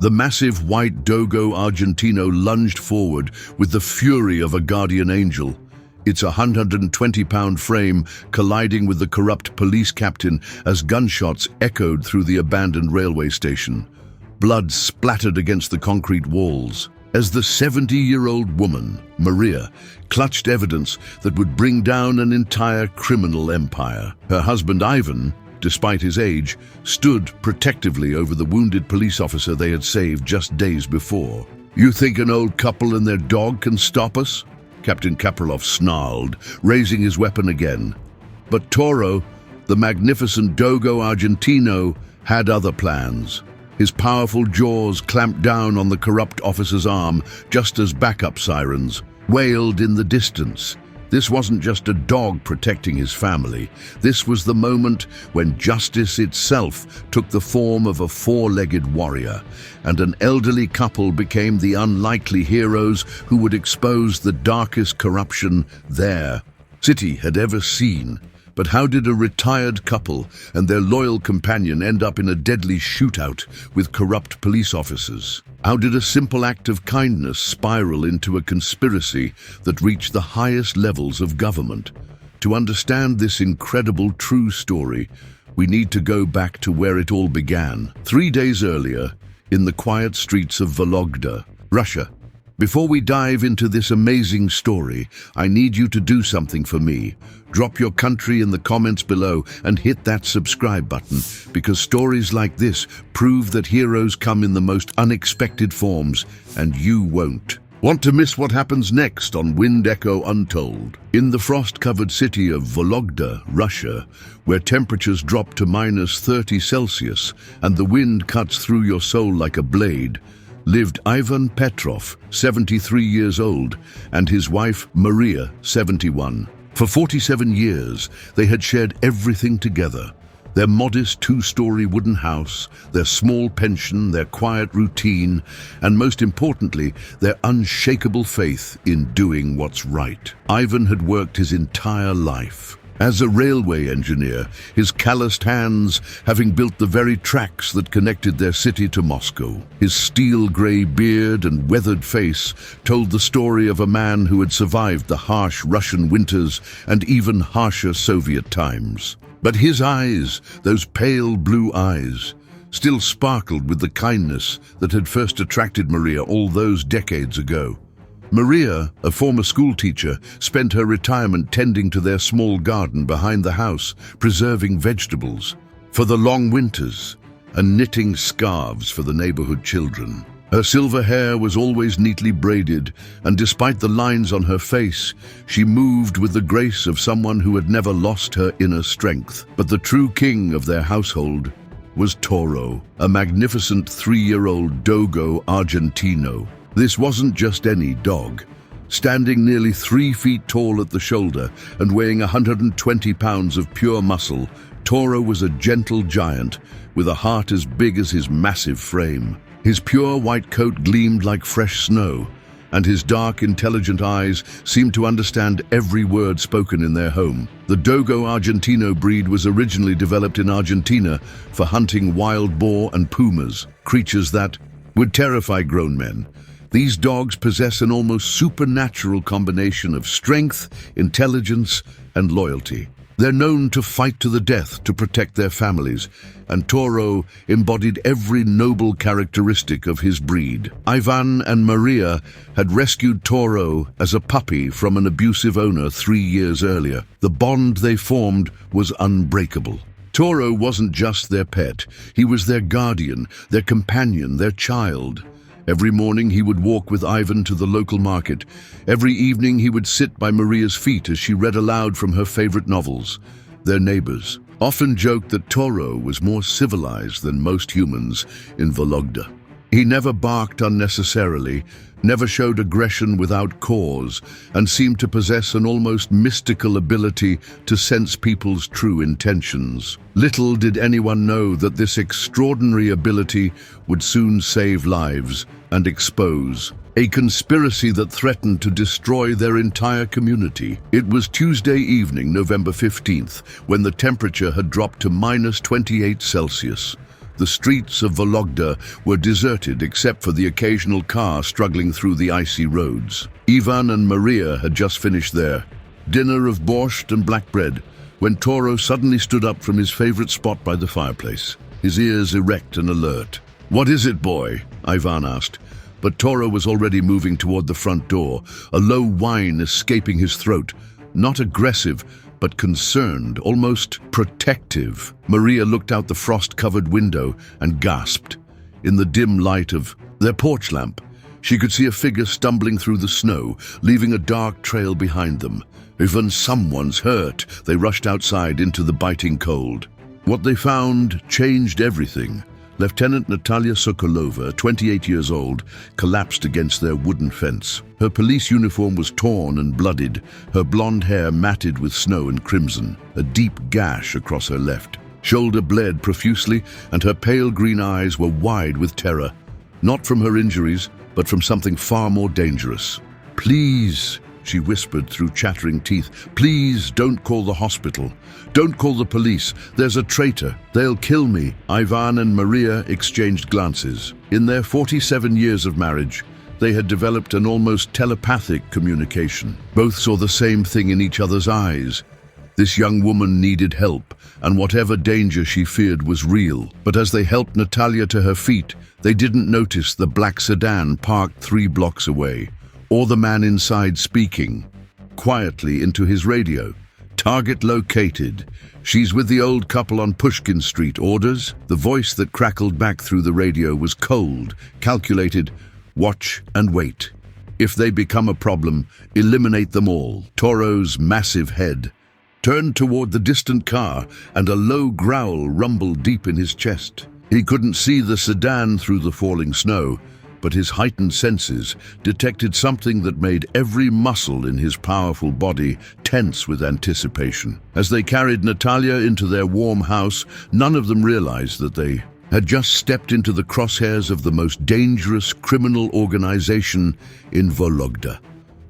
The massive white Dogo Argentino lunged forward with the fury of a guardian angel, its 120-pound frame colliding with the corrupt police captain as gunshots echoed through the abandoned railway station. Blood splattered against the concrete walls as the 70-year-old woman, Maria, clutched evidence that would bring down an entire criminal empire. Her husband, Ivan, despite his age, stood protectively over the wounded police officer they had saved just days before. "You think an old couple and their dog can stop us?" Captain Kapralov snarled, raising his weapon again. But Toro, the magnificent Dogo Argentino, had other plans. His powerful jaws clamped down on the corrupt officer's arm just as backup sirens wailed in the distance. This wasn't just a dog protecting his family. This was the moment when justice itself took the form of a four-legged warrior, and an elderly couple became the unlikely heroes who would expose the darkest corruption their city had ever seen. But how did a retired couple and their loyal companion end up in a deadly shootout with corrupt police officers? How did a simple act of kindness spiral into a conspiracy that reached the highest levels of government? To understand this incredible true story, we need to go back to where it all began, 3 days earlier, in the quiet streets of Vologda, Russia. Before we dive into this amazing story, I need you to do something for me. Drop your country in the comments below and hit that subscribe button, because stories like this prove that heroes come in the most unexpected forms, and you won't want to miss what happens next on Wind Echo Untold. In the frost-covered city of Vologda, Russia, where temperatures drop to -30°C and the wind cuts through your soul like a blade, lived Ivan Petrov, 73 years old, and his wife Maria, 71. For 47 years, they had shared everything together. Their modest two-story wooden house, their small pension, their quiet routine, and most importantly, their unshakable faith in doing what's right. Ivan had worked his entire life as a railway engineer, his calloused hands having built the very tracks that connected their city to Moscow. His steel-grey beard and weathered face told the story of a man who had survived the harsh Russian winters and even harsher Soviet times. But his eyes, those pale blue eyes, still sparkled with the kindness that had first attracted Maria all those decades ago. Maria, a former schoolteacher, spent her retirement tending to their small garden behind the house, preserving vegetables for the long winters and knitting scarves for the neighborhood children. Her silver hair was always neatly braided, and despite the lines on her face, she moved with the grace of someone who had never lost her inner strength. But the true king of their household was Toro, a magnificent 3-year-old Dogo Argentino. This wasn't just any dog. Standing nearly 3 feet tall at the shoulder and weighing 120 pounds of pure muscle, Toro was a gentle giant with a heart as big as his massive frame. His pure white coat gleamed like fresh snow, and his dark, intelligent eyes seemed to understand every word spoken in their home. The Dogo Argentino breed was originally developed in Argentina for hunting wild boar and pumas, creatures that would terrify grown men. These dogs possess an almost supernatural combination of strength, intelligence, and loyalty. They're known to fight to the death to protect their families, and Toro embodied every noble characteristic of his breed. Ivan and Maria had rescued Toro as a puppy from an abusive owner 3 years earlier. The bond they formed was unbreakable. Toro wasn't just their pet, he was their guardian, their companion, their child. Every morning he would walk with Ivan to the local market. Every evening he would sit by Maria's feet as she read aloud from her favorite novels. Their neighbors often joked that Toro was more civilized than most humans in Vologda. He never barked unnecessarily, never showed aggression without cause, and seemed to possess an almost mystical ability to sense people's true intentions. Little did anyone know that this extraordinary ability would soon save lives and expose a conspiracy that threatened to destroy their entire community. It was Tuesday evening, November 15th, when the temperature had dropped to -28°C. The streets of Vologda were deserted except for the occasional car struggling through the icy roads. Ivan and Maria had just finished their dinner of borscht and black bread when Toro suddenly stood up from his favorite spot by the fireplace, his ears erect and alert. "What is it, boy?" Ivan asked, but Toro was already moving toward the front door, a low whine escaping his throat, not aggressive, but concerned, almost protective. Maria looked out the frost-covered window and gasped. In the dim light of their porch lamp, she could see a figure stumbling through the snow, leaving a dark trail behind them. "Even someone's hurt." They rushed outside into the biting cold. What they found changed everything. Lieutenant Natalia Sokolova, 28 years old, collapsed against their wooden fence. Her police uniform was torn and bloodied, her blonde hair matted with snow and crimson, a deep gash across her left shoulder bled profusely, and her pale green eyes were wide with terror, not from her injuries, but from something far more dangerous. "Please," she whispered through chattering teeth, "please don't call the hospital. Don't call the police. There's a traitor. They'll kill me." Ivan and Maria exchanged glances. In their 47 years of marriage, they had developed an almost telepathic communication. Both saw the same thing in each other's eyes. This young woman needed help, and whatever danger she feared was real. But as they helped Natalia to her feet, they didn't notice the black sedan parked 3 blocks away, or the man inside speaking quietly into his radio. "Target located. She's with the old couple on Pushkin Street. Orders?" The voice that crackled back through the radio was cold, calculated. "Watch and wait. If they become a problem, eliminate them all." Toro's massive head turned toward the distant car, and a low growl rumbled deep in his chest. He couldn't see the sedan through the falling snow, but his heightened senses detected something that made every muscle in his powerful body tense with anticipation. As they carried Natalia into their warm house, none of them realized that they had just stepped into the crosshairs of the most dangerous criminal organization in Vologda,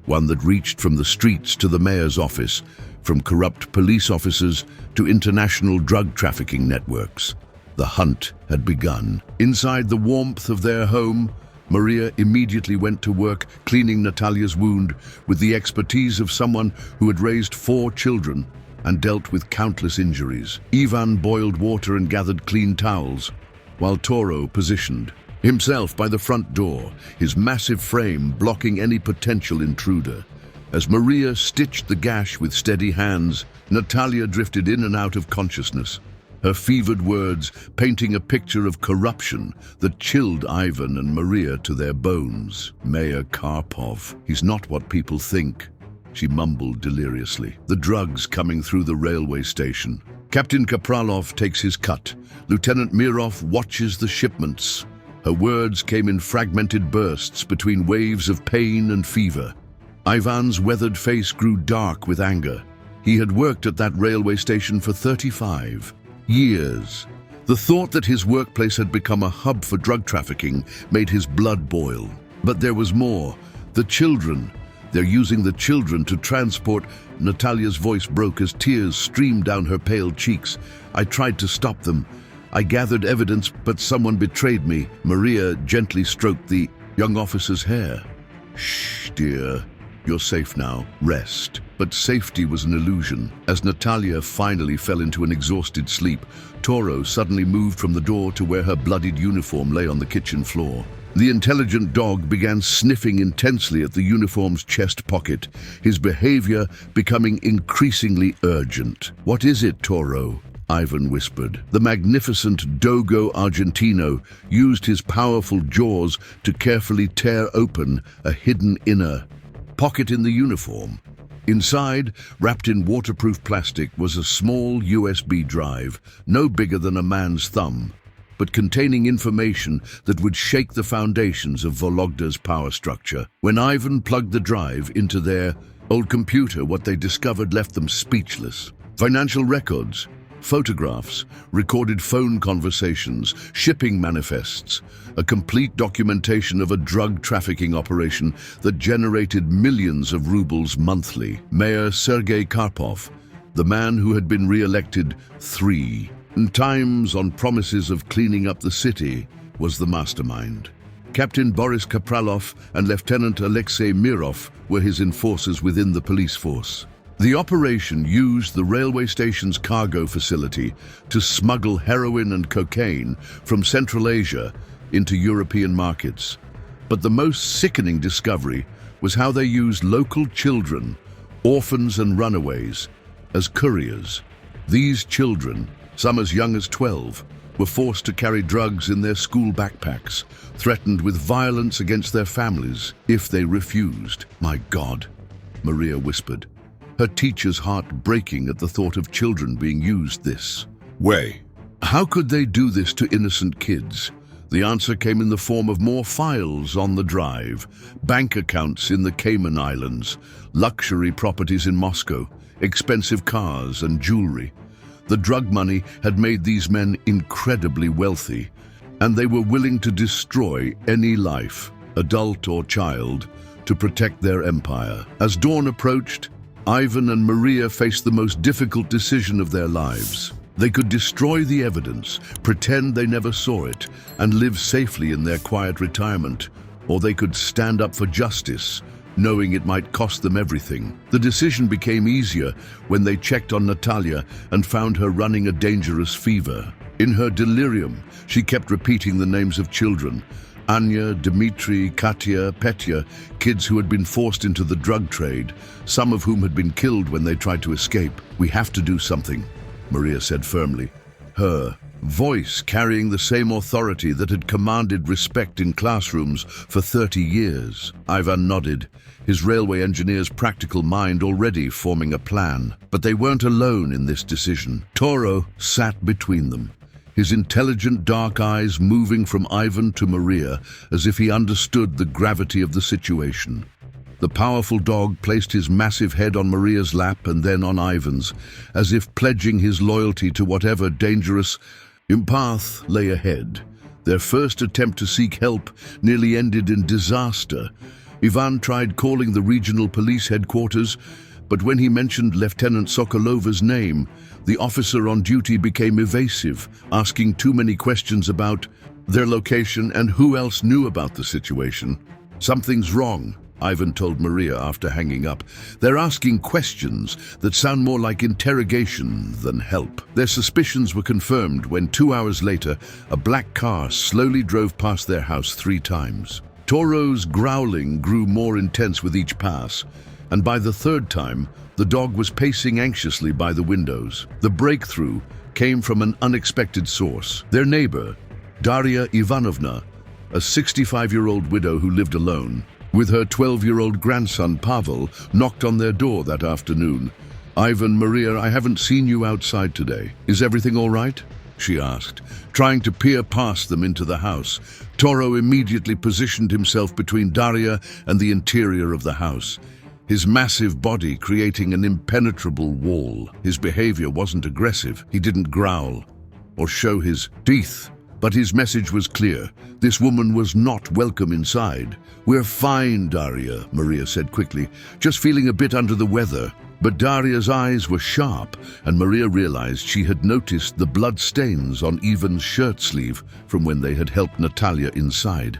one that reached from the streets to the mayor's office, from corrupt police officers to international drug trafficking networks. The hunt had begun. Inside the warmth of their home, Maria immediately went to work cleaning Natalia's wound with the expertise of someone who had raised 4 children and dealt with countless injuries. Ivan boiled water and gathered clean towels, while Toro positioned himself by the front door, his massive frame blocking any potential intruder. As Maria stitched the gash with steady hands, Natalia drifted in and out of consciousness, her fevered words painting a picture of corruption that chilled Ivan and Maria to their bones. "Mayor Karpov, he's not what people think," she mumbled deliriously. "The drugs coming through the railway station. Captain Kapralov takes his cut. Lieutenant Mirov watches the shipments." Her words came in fragmented bursts between waves of pain and fever. Ivan's weathered face grew dark with anger. He had worked at that railway station for 35 years. The thought that his workplace had become a hub for drug trafficking made his blood boil. But there was more. The children. They're using the children to transport. Natalia's voice broke as tears streamed down her pale cheeks. "I tried to stop them. I gathered evidence, but someone betrayed me." Maria gently stroked the young officer's hair. "Shh, dear. You're safe now. Rest." But safety was an illusion. As Natalia finally fell into an exhausted sleep, Toro suddenly moved from the door to where her bloodied uniform lay on the kitchen floor. The intelligent dog began sniffing intensely at the uniform's chest pocket, his behavior becoming increasingly urgent. "What is it, Toro?" Ivan whispered. The magnificent Dogo Argentino used his powerful jaws to carefully tear open a hidden inner pocket in the uniform. Inside, wrapped in waterproof plastic, was a small USB drive, no bigger than a man's thumb, but containing information that would shake the foundations of Vologda's power structure. When Ivan plugged the drive into their old computer, what they discovered left them speechless. Financial records, photographs, recorded phone conversations, shipping manifests, a complete documentation of a drug trafficking operation that generated millions of rubles monthly. Mayor Sergei Karpov, the man who had been re-elected 3 and times on promises of cleaning up the city, was the mastermind. Captain Boris Kapralov and Lieutenant Alexei Mirov were his enforcers within the police force. The operation used the railway station's cargo facility to smuggle heroin and cocaine from Central Asia into European markets. But the most sickening discovery was how they used local children, orphans and runaways, as couriers. These children, some as young as 12, were forced to carry drugs in their school backpacks, threatened with violence against their families if they refused. "My God," Maria whispered, her teacher's heart breaking at the thought of children being used this way. How could they do this to innocent kids? The answer came in the form of more files on the drive, bank accounts in the Cayman Islands, luxury properties in Moscow, expensive cars and jewelry. The drug money had made these men incredibly wealthy, and they were willing to destroy any life, adult or child, to protect their empire. As dawn approached, Ivan and Maria faced the most difficult decision of their lives. They could destroy the evidence, pretend they never saw it, and live safely in their quiet retirement, or they could stand up for justice, knowing it might cost them everything. The decision became easier when they checked on Natalia and found her running a dangerous fever. In her delirium, she kept repeating the names of children: Anya, Dmitri, Katya, Petya, kids who had been forced into the drug trade, some of whom had been killed when they tried to escape. "We have to do something," Maria said firmly, her voice carrying the same authority that had commanded respect in classrooms for 30 years. Ivan nodded, his railway engineer's practical mind already forming a plan. But they weren't alone in this decision. Toro sat between them, his intelligent dark eyes moving from Ivan to Maria as if he understood the gravity of the situation. The powerful dog placed his massive head on Maria's lap and then on Ivan's, as if pledging his loyalty to whatever dangerous path lay ahead. Their first attempt to seek help nearly ended in disaster. Ivan tried calling the regional police headquarters, but when he mentioned Lieutenant Sokolova's name, the officer on duty became evasive, asking too many questions about their location and who else knew about the situation. "Something's wrong," Ivan told Maria after hanging up. "They're asking questions that sound more like interrogation than help." Their suspicions were confirmed when 2 hours later, a black car slowly drove past their house 3 times. Toro's growling grew more intense with each pass, and by the 3rd time, the dog was pacing anxiously by the windows. The breakthrough came from an unexpected source. Their neighbor, Daria Ivanovna, a 65-year-old widow who lived alone, with her 12-year-old grandson Pavel, knocked on their door that afternoon. "Ivan, Maria, I haven't seen you outside today. Is everything all right?" she asked, trying to peer past them into the house. Toro immediately positioned himself between Daria and the interior of the house, his massive body creating an impenetrable wall. His behavior wasn't aggressive. He didn't growl or show his teeth. But his message was clear. This woman was not welcome inside. "We're fine, Daria," Maria said quickly, "just feeling a bit under the weather." But Daria's eyes were sharp, and Maria realized she had noticed the blood stains on Ivan's shirt sleeve from when they had helped Natalia inside.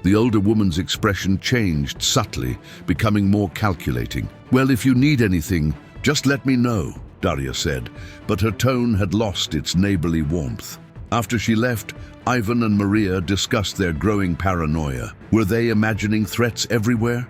The older woman's expression changed subtly, becoming more calculating. "Well, if you need anything, just let me know," Daria said, but her tone had lost its neighborly warmth. After she left, Ivan and Maria discussed their growing paranoia. Were they imagining threats everywhere?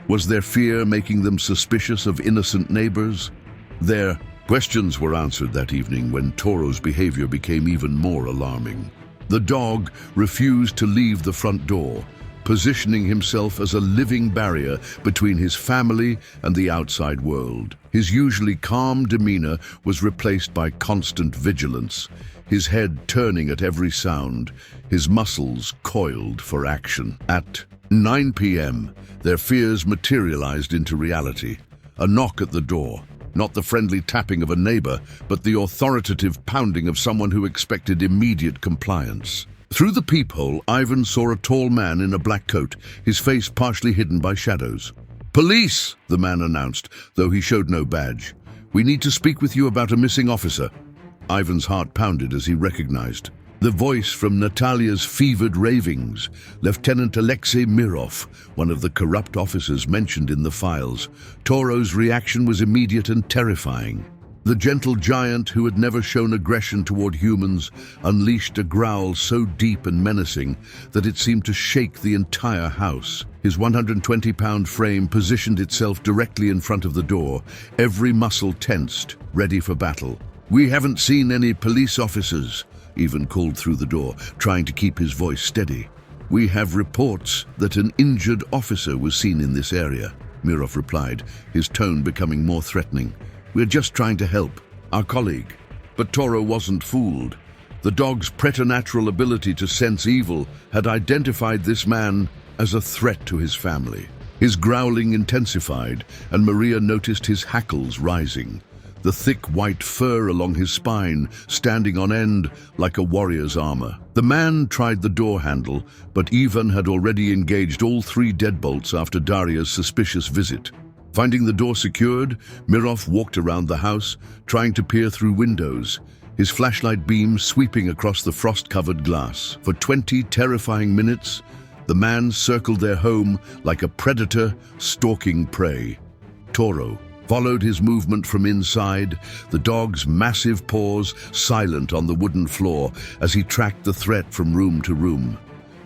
Was their fear making them suspicious of innocent neighbors? Their questions were answered that evening when Toro's behavior became even more alarming. The dog refused to leave the front door, positioning himself as a living barrier between his family and the outside world. His usually calm demeanor was replaced by constant vigilance, his head turning at every sound, his muscles coiled for action. At 9 p.m., their fears materialized into reality. A knock at the door, not the friendly tapping of a neighbor, but the authoritative pounding of someone who expected immediate compliance. Through the peephole, Ivan saw a tall man in a black coat, his face partially hidden by shadows. "Police!" the man announced, though he showed no badge. "We need to speak with you about a missing officer." Ivan's heart pounded as he recognized the voice from Natalia's fevered ravings, Lieutenant Alexei Mirov, one of the corrupt officers mentioned in the files. Toro's reaction was immediate and terrifying. The gentle giant, who had never shown aggression toward humans, unleashed a growl so deep and menacing that it seemed to shake the entire house. His 120-pound frame positioned itself directly in front of the door, every muscle tensed, ready for battle. "We haven't seen any police officers," Ivan called through the door, trying to keep his voice steady. "We have reports that an injured officer was seen in this area," Mirov replied, his tone becoming more threatening. "We're just trying to help our colleague." But Toro wasn't fooled. The dog's preternatural ability to sense evil had identified this man as a threat to his family. His growling intensified, and Maria noticed his hackles rising, the thick white fur along his spine standing on end like a warrior's armor. The man tried the door handle, but Ivan had already engaged all 3 deadbolts after Daria's suspicious visit. Finding the door secured, Mirov walked around the house, trying to peer through windows, his flashlight beam sweeping across the frost-covered glass. For 20 terrifying minutes, the man circled their home like a predator stalking prey. Toro followed his movement from inside, the dog's massive paws silent on the wooden floor as he tracked the threat from room to room.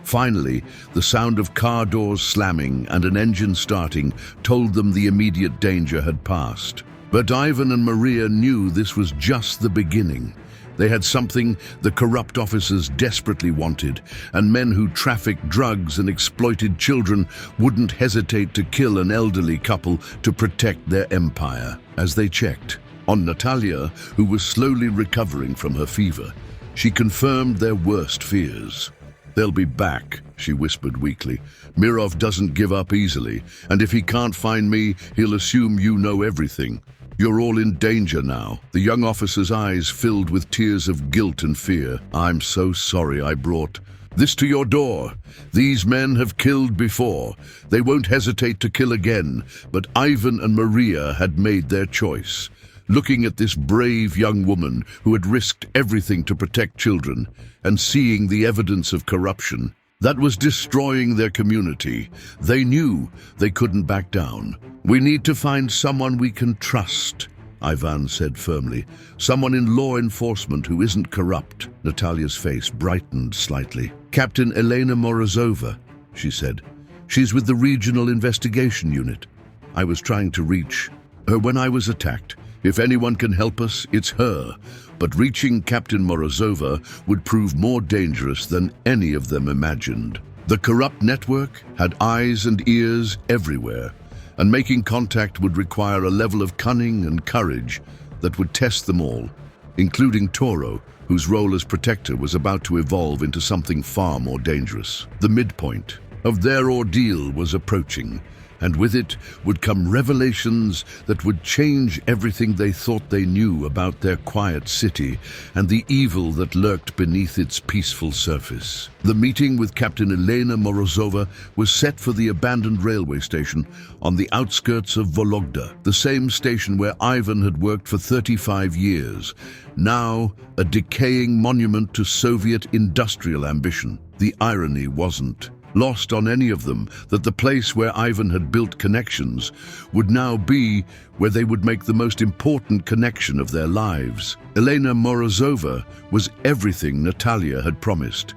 Finally, the sound of car doors slamming and an engine starting told them the immediate danger had passed. But Ivan and Maria knew this was just the beginning. They had something the corrupt officers desperately wanted, and men who trafficked drugs and exploited children wouldn't hesitate to kill an elderly couple to protect their empire. As they checked on Natalia, who was slowly recovering from her fever, she confirmed their worst fears. "They'll be back," she whispered weakly. "Mirov doesn't give up easily, and if he can't find me, he'll assume you know everything. You're all in danger now." The young officer's eyes filled with tears of guilt and fear. "I'm so sorry I brought this to your door. These men have killed before. They won't hesitate to kill again." But Ivan and Maria had made their choice. Looking at this brave young woman who had risked everything to protect children, and seeing the evidence of corruption that was destroying their community, they knew they couldn't back down. "We need to find someone we can trust," Ivan said firmly. "Someone in law enforcement who isn't corrupt." Natalia's face brightened slightly. "Captain Elena Morozova," she said. "She's with the Regional Investigation Unit. I was trying to reach her when I was attacked. If anyone can help us, it's her. But reaching Captain Morozova would prove more dangerous than any of them imagined. The corrupt network had eyes and ears everywhere, and making contact would require a level of cunning and courage that would test them all, including Toro, whose role as protector was about to evolve into something far more dangerous. The midpoint of their ordeal was approaching, and with it would come revelations that would change everything they thought they knew about their quiet city and the evil that lurked beneath its peaceful surface. The meeting with Captain Elena Morozova was set for the abandoned railway station on the outskirts of Vologda, the same station where Ivan had worked for 35 years, now a decaying monument to Soviet industrial ambition. The irony wasn't lost on any of them that the place where Ivan had built connections would now be where they would make the most important connection of their lives. Elena Morozova was everything Natalia had promised.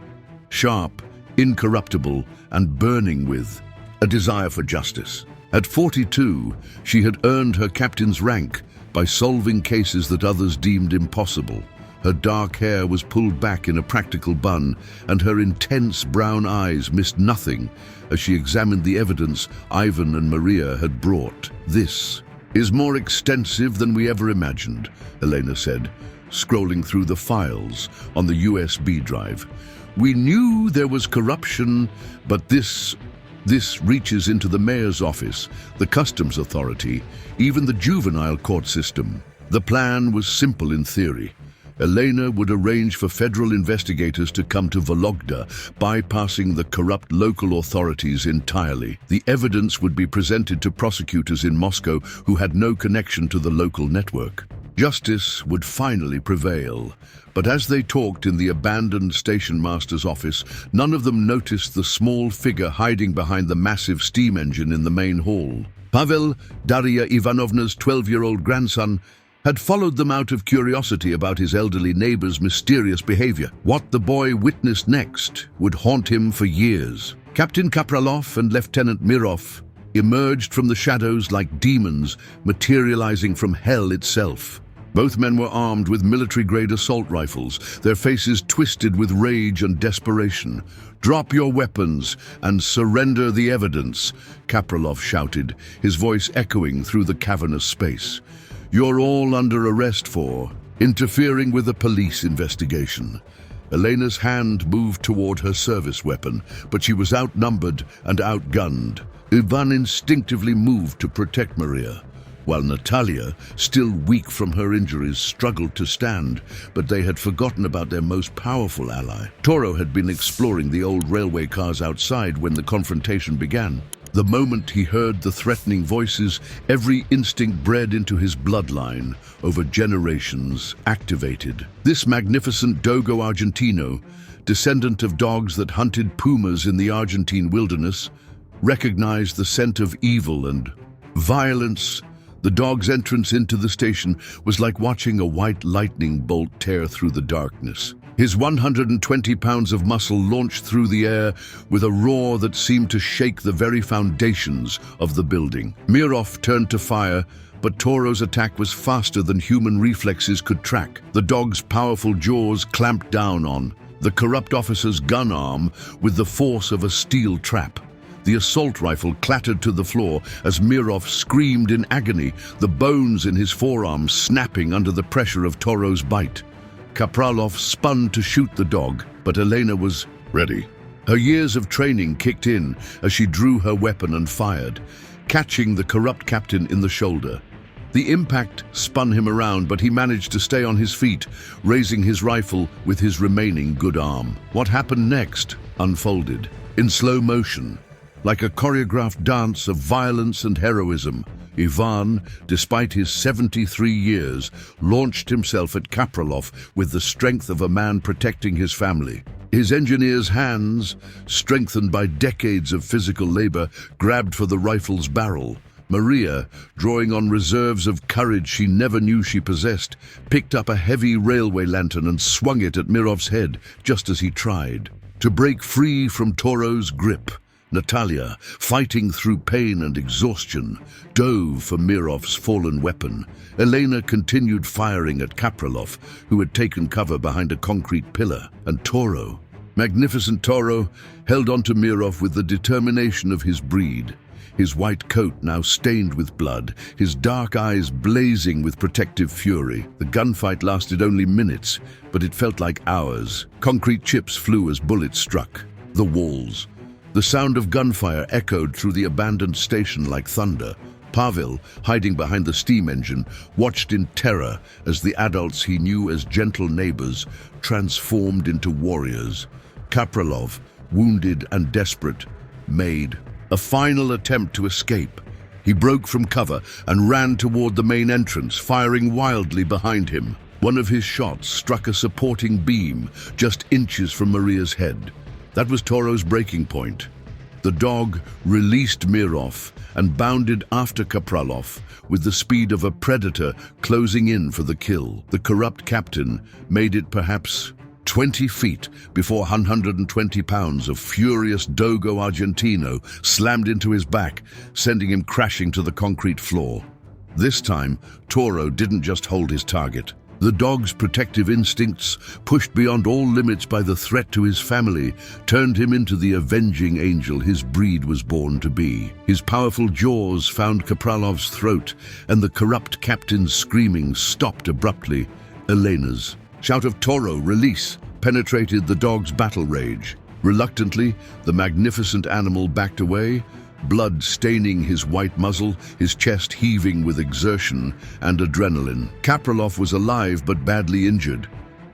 Sharp, incorruptible, and burning with a desire for justice. At 42, she had earned her captain's rank by solving cases that others deemed impossible. Her dark hair was pulled back in a practical bun, and her intense brown eyes missed nothing as she examined the evidence Ivan and Maria had brought. "This is more extensive than we ever imagined," Elena said, scrolling through the files on the USB drive. "We knew there was corruption, but this reaches into the mayor's office, the customs authority, even the juvenile court system." The plan was simple in theory. Elena would arrange for federal investigators to come to Vologda, bypassing the corrupt local authorities entirely. The evidence would be presented to prosecutors in Moscow who had no connection to the local network. Justice would finally prevail. But as they talked in the abandoned station master's office, none of them noticed the small figure hiding behind the massive steam engine in the main hall. Pavel, Daria Ivanovna's 12-year-old grandson, had followed them out of curiosity about his elderly neighbor's mysterious behavior. What the boy witnessed next would haunt him for years. Captain Kapralov and Lieutenant Mirov emerged from the shadows like demons materializing from hell itself. Both men were armed with military-grade assault rifles, their faces twisted with rage and desperation. "Drop your weapons and surrender the evidence," Kapralov shouted, his voice echoing through the cavernous space. "You're all under arrest for interfering with a police investigation." Elena's hand moved toward her service weapon, but she was outnumbered and outgunned. Ivan instinctively moved to protect Maria, while Natalia, still weak from her injuries, struggled to stand, but they had forgotten about their most powerful ally. Toro had been exploring the old railway cars outside when the confrontation began. The moment he heard the threatening voices, every instinct bred into his bloodline over generations activated. This magnificent Dogo Argentino, descendant of dogs that hunted pumas in the Argentine wilderness, recognized the scent of evil and violence. The dog's entrance into the station was like watching a white lightning bolt tear through the darkness. His 120 pounds of muscle launched through the air with a roar that seemed to shake the very foundations of the building. Mirov turned to fire, but Toro's attack was faster than human reflexes could track. The dog's powerful jaws clamped down on the corrupt officer's gun arm with the force of a steel trap. The assault rifle clattered to the floor as Mirov screamed in agony, the bones in his forearms snapping under the pressure of Toro's bite. Kapralov spun to shoot the dog, but Elena was ready. Her years of training kicked in as she drew her weapon and fired, catching the corrupt captain in the shoulder. The impact spun him around, but he managed to stay on his feet, raising his rifle with his remaining good arm. What happened next unfolded in slow motion, like a choreographed dance of violence and heroism. Ivan, despite his 73 years, launched himself at Kapralov with the strength of a man protecting his family. His engineer's hands, strengthened by decades of physical labor, grabbed for the rifle's barrel. Maria, drawing on reserves of courage she never knew she possessed, picked up a heavy railway lantern and swung it at Mirov's head just as he tried to break free from Toro's grip. Natalia, fighting through pain and exhaustion, dove for Mirov's fallen weapon. Elena continued firing at Kapralov, who had taken cover behind a concrete pillar. And Toro, magnificent Toro, held onto Mirov with the determination of his breed. His white coat now stained with blood, his dark eyes blazing with protective fury. The gunfight lasted only minutes, but it felt like hours. Concrete chips flew as bullets struck the walls. The sound of gunfire echoed through the abandoned station like thunder. Pavel, hiding behind the steam engine, watched in terror as the adults he knew as gentle neighbors transformed into warriors. Kapralov, wounded and desperate, made a final attempt to escape. He broke from cover and ran toward the main entrance, firing wildly behind him. One of his shots struck a supporting beam just inches from Maria's head. That was Toro's breaking point. The dog released Mirov and bounded after Kapralov with the speed of a predator closing in for the kill. The corrupt captain made it perhaps 20 feet before 120 pounds of furious Dogo Argentino slammed into his back, sending him crashing to the concrete floor. This time, Toro didn't just hold his target. The dog's protective instincts, pushed beyond all limits by the threat to his family, turned him into the avenging angel his breed was born to be. His powerful jaws found Kapralov's throat, and the corrupt captain's screaming stopped abruptly. Elena's shout of "Toro, release!" penetrated the dog's battle rage. Reluctantly, the magnificent animal backed away, blood staining his white muzzle, his chest heaving with exertion and adrenaline. Kapralov was alive but badly injured.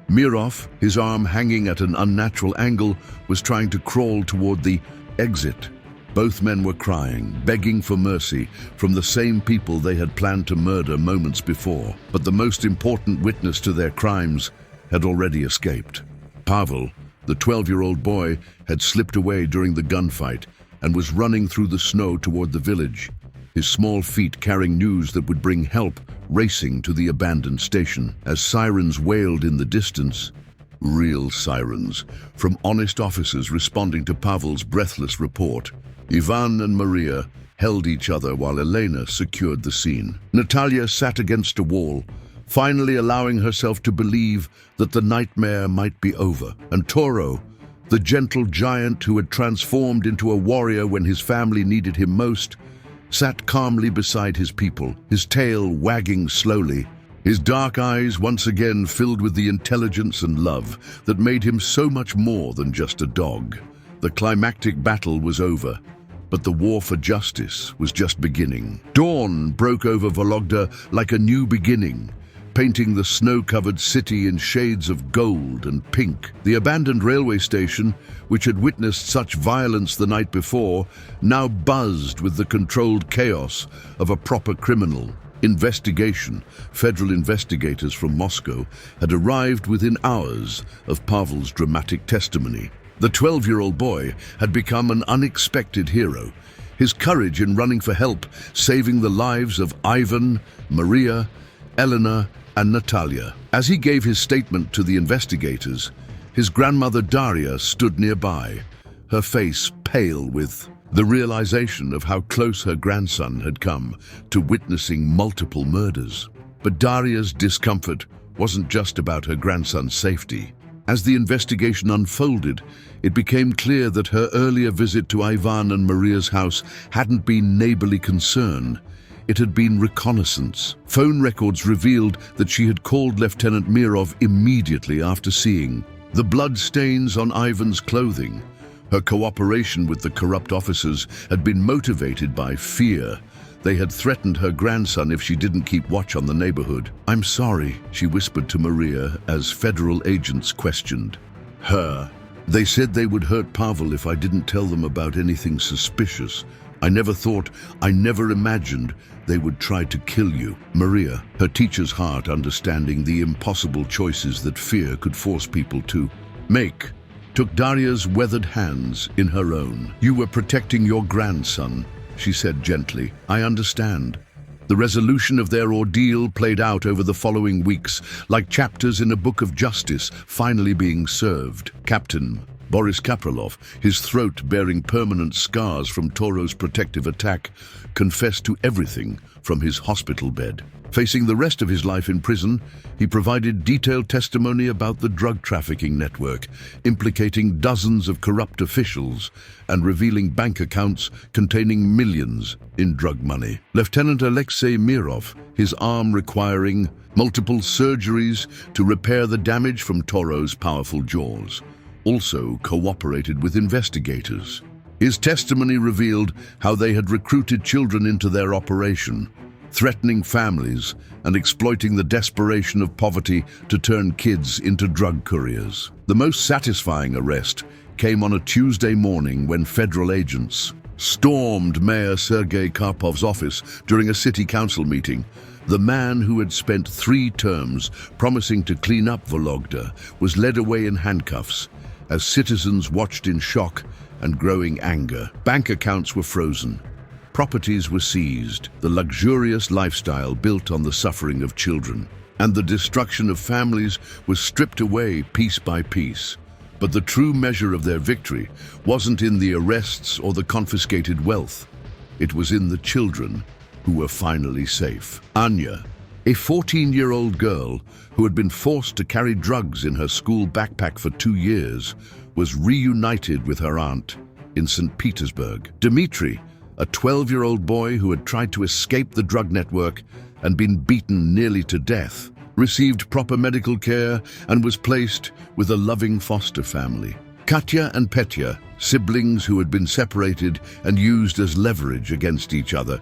Mirov, his arm hanging at an unnatural angle, was trying to crawl toward the exit. Both men were crying, begging for mercy from the same people they had planned to murder moments before. But the most important witness to their crimes had already escaped. Pavel, the 12-year-old boy, had slipped away during the gunfight and was running through the snow toward the village, his small feet carrying news that would bring help racing to the abandoned station. As sirens wailed in the distance, real sirens, from honest officers responding to Pavel's breathless report, Ivan and Maria held each other while Elena secured the scene. Natalia sat against a wall, finally allowing herself to believe that the nightmare might be over. And Toro, the gentle giant who had transformed into a warrior when his family needed him most, sat calmly beside his people, his tail wagging slowly, his dark eyes once again filled with the intelligence and love that made him so much more than just a dog. The climactic battle was over, but the war for justice was just beginning. Dawn broke over Vologda like a new beginning, painting the snow-covered city in shades of gold and pink. The abandoned railway station, which had witnessed such violence the night before, now buzzed with the controlled chaos of a proper criminal investigation. Federal investigators from Moscow had arrived within hours of Pavel's dramatic testimony. The 12-year-old boy had become an unexpected hero, his courage in running for help saving the lives of Ivan, Maria, Elena, and Natalia. As he gave his statement to the investigators, his grandmother Daria stood nearby, her face pale with the realization of how close her grandson had come to witnessing multiple murders. But Daria's discomfort wasn't just about her grandson's safety. As the investigation unfolded, it became clear that her earlier visit to Ivan and Maria's house hadn't been neighborly concern. It had been reconnaissance. Phone records revealed that she had called Lieutenant Mirov immediately after seeing the blood stains on Ivan's clothing. Her cooperation with the corrupt officers had been motivated by fear. They had threatened her grandson if she didn't keep watch on the neighborhood. "I'm sorry," she whispered to Maria as federal agents questioned her. "They said they would hurt Pavel if I didn't tell them about anything suspicious. I never imagined they would try to kill you." Maria, her teacher's heart understanding the impossible choices that fear could force people to make, took Daria's weathered hands in her own. "You were protecting your grandson," she said gently. "I understand." The resolution of their ordeal played out over the following weeks, like chapters in a book of justice finally being served. Captain Boris Kaprilov, his throat bearing permanent scars from Toro's protective attack, confessed to everything from his hospital bed. Facing the rest of his life in prison, he provided detailed testimony about the drug trafficking network, implicating dozens of corrupt officials and revealing bank accounts containing millions in drug money. Lieutenant Alexei Mirov, his arm requiring multiple surgeries to repair the damage from Toro's powerful jaws, also cooperated with investigators. His testimony revealed how they had recruited children into their operation, threatening families and exploiting the desperation of poverty to turn kids into drug couriers. The most satisfying arrest came on a Tuesday morning when federal agents stormed Mayor Sergei Karpov's office during a city council meeting. The man who had spent 3 terms promising to clean up Vologda was led away in handcuffs as citizens watched in shock and growing anger. Bank accounts were frozen. Properties were seized, the luxurious lifestyle built on the suffering of children, and the destruction of families was stripped away piece by piece. But the true measure of their victory wasn't in the arrests or the confiscated wealth. It was in the children who were finally safe. Anya, a 14-year-old girl who had been forced to carry drugs in her school backpack for 2 years, was reunited with her aunt in St. Petersburg. Dmitry, a 12-year-old boy who had tried to escape the drug network and been beaten nearly to death, received proper medical care and was placed with a loving foster family. Katya and Petya, siblings who had been separated and used as leverage against each other,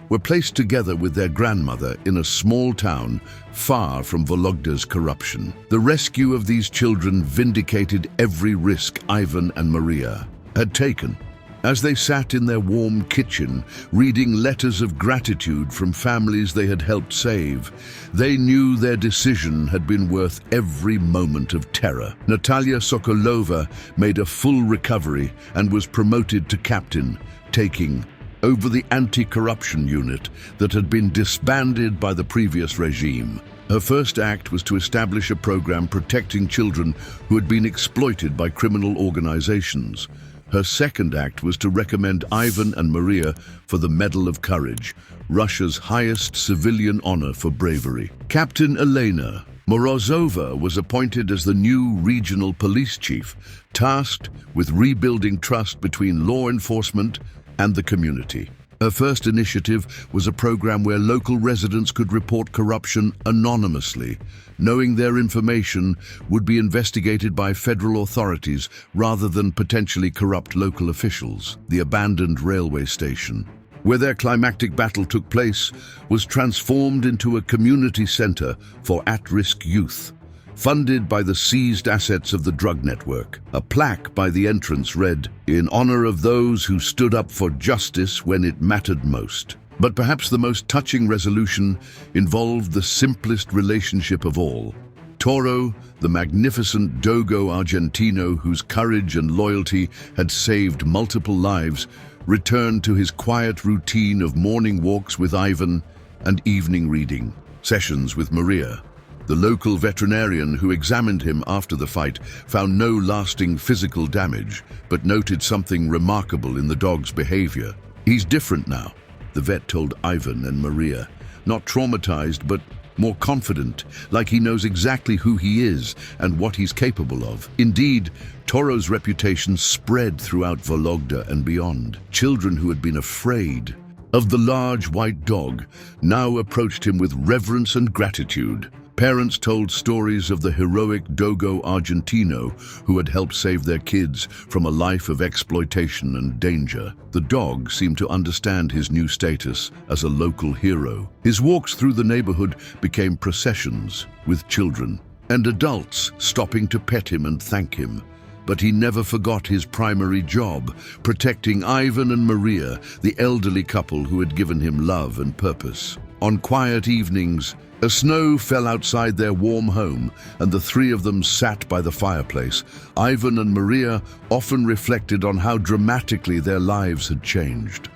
were placed together with their grandmother in a small town far from Vologda's corruption. The rescue of these children vindicated every risk Ivan and Maria had taken. As they sat in their warm kitchen, reading letters of gratitude from families they had helped save, they knew their decision had been worth every moment of terror. Natalia Sokolova made a full recovery and was promoted to captain, taking over the anti-corruption unit that had been disbanded by the previous regime. Her first act was to establish a program protecting children who had been exploited by criminal organizations. Her second act was to recommend Ivan and Maria for the Medal of Courage, Russia's highest civilian honor for bravery. Captain Elena Morozova was appointed as the new regional police chief, tasked with rebuilding trust between law enforcement and the community. Her first initiative was a program where local residents could report corruption anonymously, knowing their information would be investigated by federal authorities rather than potentially corrupt local officials. The abandoned railway station, where their climactic battle took place, was transformed into a community center for at-risk youth, funded by the seized assets of the drug network. A plaque by the entrance read, "In honor of those who stood up for justice when it mattered most." But perhaps the most touching resolution involved the simplest relationship of all. Toro, the magnificent Dogo Argentino whose courage and loyalty had saved multiple lives, returned to his quiet routine of morning walks with Ivan and evening reading sessions with Maria. The local veterinarian who examined him after the fight found no lasting physical damage, but noted something remarkable in the dog's behavior. "He's different now," the vet told Ivan and Maria. "Not traumatized, but more confident, like he knows exactly who he is and what he's capable of." Indeed, Toro's reputation spread throughout Vologda and beyond. Children who had been afraid of the large white dog now approached him with reverence and gratitude. Parents told stories of the heroic Dogo Argentino who had helped save their kids from a life of exploitation and danger. The dog seemed to understand his new status as a local hero. His walks through the neighborhood became processions with children and adults stopping to pet him and thank him. But he never forgot his primary job, protecting Ivan and Maria, the elderly couple who had given him love and purpose. On quiet evenings, a snow fell outside their warm home, and the three of them sat by the fireplace. Ivan and Maria often reflected on how dramatically their lives had changed.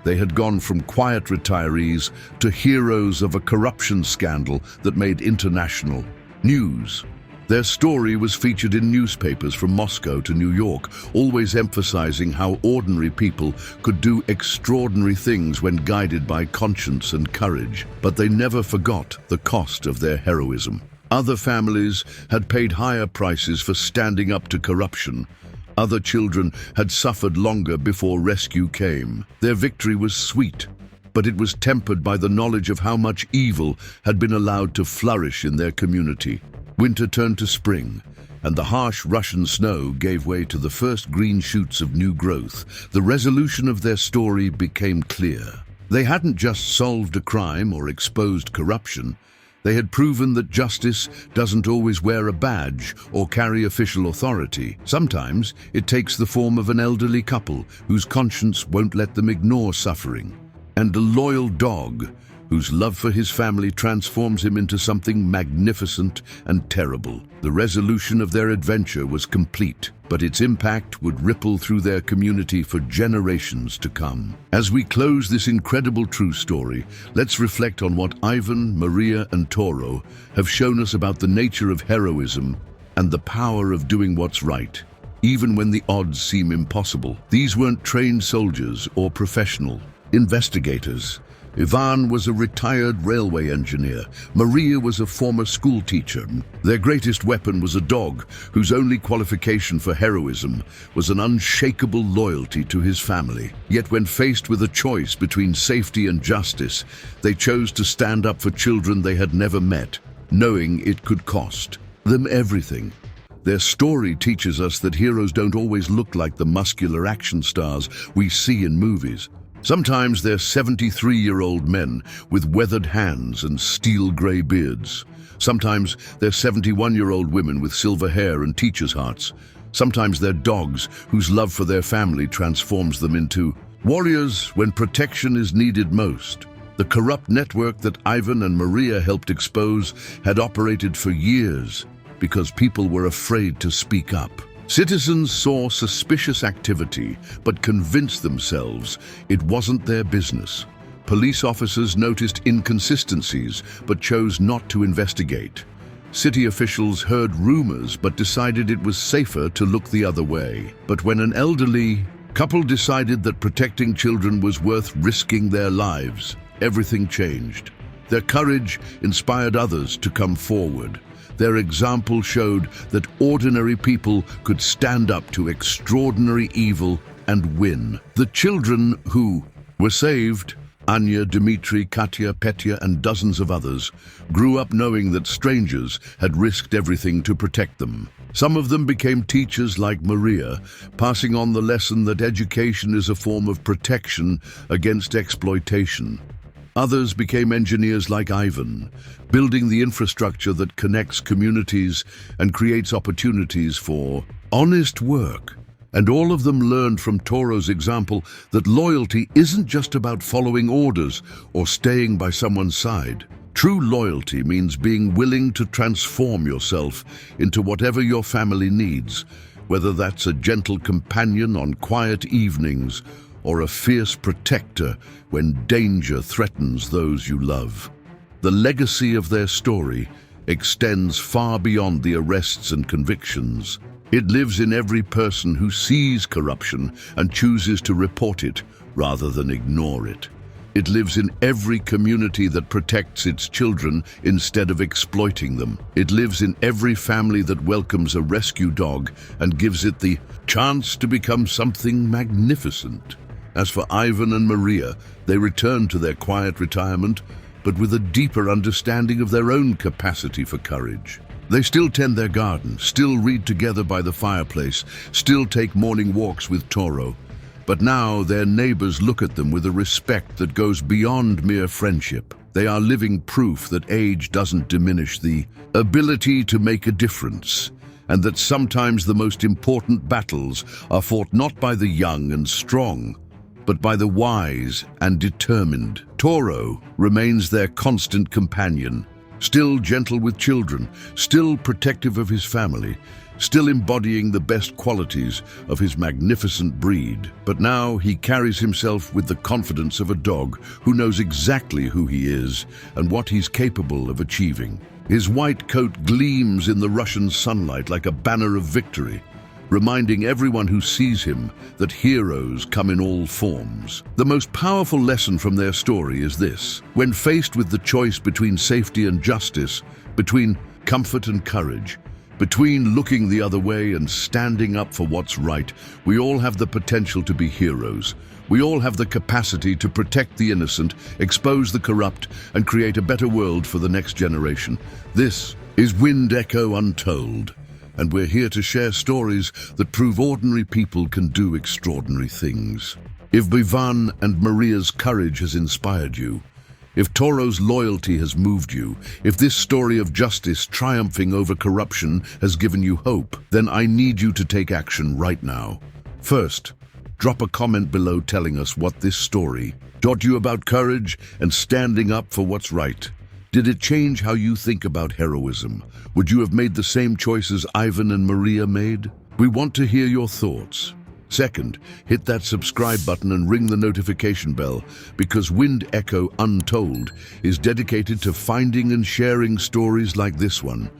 They had gone from quiet retirees to heroes of a corruption scandal that made international news. Their story was featured in newspapers from Moscow to New York, always emphasizing how ordinary people could do extraordinary things when guided by conscience and courage. But they never forgot the cost of their heroism. Other families had paid higher prices for standing up to corruption. Other children had suffered longer before rescue came. Their victory was sweet, but it was tempered by the knowledge of how much evil had been allowed to flourish in their community. Winter turned to spring, and the harsh Russian snow gave way to the first green shoots of new growth. The resolution of their story became clear. They hadn't just solved a crime or exposed corruption. They had proven that justice doesn't always wear a badge or carry official authority. Sometimes it takes the form of an elderly couple whose conscience won't let them ignore suffering, and a loyal dog whose love for his family transforms him into something magnificent and terrible. The resolution of their adventure was complete, but its impact would ripple through their community for generations to come. As we close this incredible true story, let's reflect on what Ivan, Maria, and Toro have shown us about the nature of heroism and the power of doing what's right, even when the odds seem impossible. These weren't trained soldiers or professional investigators. Ivan was a retired railway engineer. Maria was a former school teacher. Their greatest weapon was a dog whose only qualification for heroism was an unshakable loyalty to his family. Yet when faced with a choice between safety and justice, they chose to stand up for children they had never met, knowing it could cost them everything. Their story teaches us that heroes don't always look like the muscular action stars we see in movies. Sometimes they're 73-year-old men with weathered hands and steel gray beards. Sometimes they're 71-year-old women with silver hair and teachers' hearts. Sometimes they're dogs whose love for their family transforms them into warriors when protection is needed most. The corrupt network that Ivan and Maria helped expose had operated for years because people were afraid to speak up. Citizens saw suspicious activity but convinced themselves it wasn't their business. Police officers noticed inconsistencies but chose not to investigate. City officials heard rumors but decided it was safer to look the other way. But when an elderly couple decided that protecting children was worth risking their lives, everything changed. Their courage inspired others to come forward. Their example showed that ordinary people could stand up to extraordinary evil and win. The children who were saved, Anya, Dmitri, Katya, Petya, and dozens of others, grew up knowing that strangers had risked everything to protect them. Some of them became teachers like Maria, passing on the lesson that education is a form of protection against exploitation. Others became engineers like Ivan, building the infrastructure that connects communities and creates opportunities for honest work. And all of them learned from Toro's example that loyalty isn't just about following orders or staying by someone's side. True loyalty means being willing to transform yourself into whatever your family needs, whether that's a gentle companion on quiet evenings or a fierce protector when danger threatens those you love. The legacy of their story extends far beyond the arrests and convictions. It lives in every person who sees corruption and chooses to report it rather than ignore it. It lives in every community that protects its children instead of exploiting them. It lives in every family that welcomes a rescue dog and gives it the chance to become something magnificent. As for Ivan and Maria, they returned to their quiet retirement, but with a deeper understanding of their own capacity for courage. They still tend their garden, still read together by the fireplace, still take morning walks with Toro. But now their neighbors look at them with a respect that goes beyond mere friendship. They are living proof that age doesn't diminish the ability to make a difference, and that sometimes the most important battles are fought not by the young and strong, but by the wise and determined. Toro remains their constant companion, still gentle with children, still protective of his family, still embodying the best qualities of his magnificent breed. But now he carries himself with the confidence of a dog who knows exactly who he is and what he's capable of achieving. His white coat gleams in the Russian sunlight like a banner of victory, reminding everyone who sees him that heroes come in all forms. The most powerful lesson from their story is this: when faced with the choice between safety and justice, between comfort and courage, between looking the other way and standing up for what's right, we all have the potential to be heroes. We all have the capacity to protect the innocent, expose the corrupt, and create a better world for the next generation. This is Wind Echo Untold, and we're here to share stories that prove ordinary people can do extraordinary things. If Ivan and Maria's courage has inspired you, if Toro's loyalty has moved you, if this story of justice triumphing over corruption has given you hope, then I need you to take action right now. First, drop a comment below telling us what this story taught you about courage and standing up for what's right. Did it change how you think about heroism? Would you have made the same choices Ivan and Maria made? We want to hear your thoughts. Second, hit that subscribe button and ring the notification bell, because Wind Echo Untold is dedicated to finding and sharing stories like this one.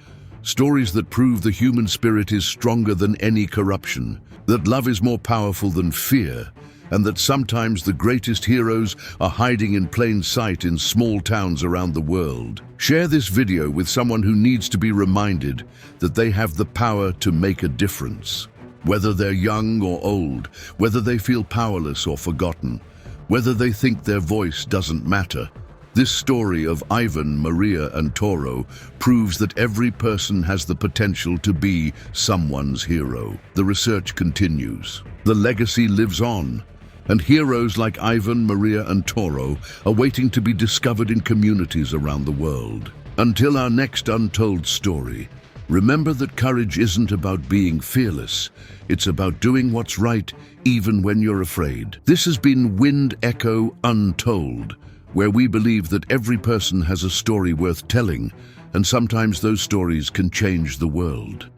Stories that prove the human spirit is stronger than any corruption, that love is more powerful than fear, and that sometimes the greatest heroes are hiding in plain sight in small towns around the world. Share this video with someone who needs to be reminded that they have the power to make a difference. Whether they're young or old, whether they feel powerless or forgotten, whether they think their voice doesn't matter, this story of Ivan, Maria, and Toro proves that every person has the potential to be someone's hero. The research continues. The legacy lives on, and heroes like Ivan, Maria, and Toro are waiting to be discovered in communities around the world. Until our next untold story, Remember that courage isn't about being fearless. It's about doing what's right, even when you're afraid. This has been Wind Echo Untold, where we believe that every person has a story worth telling, and sometimes those stories can change the world.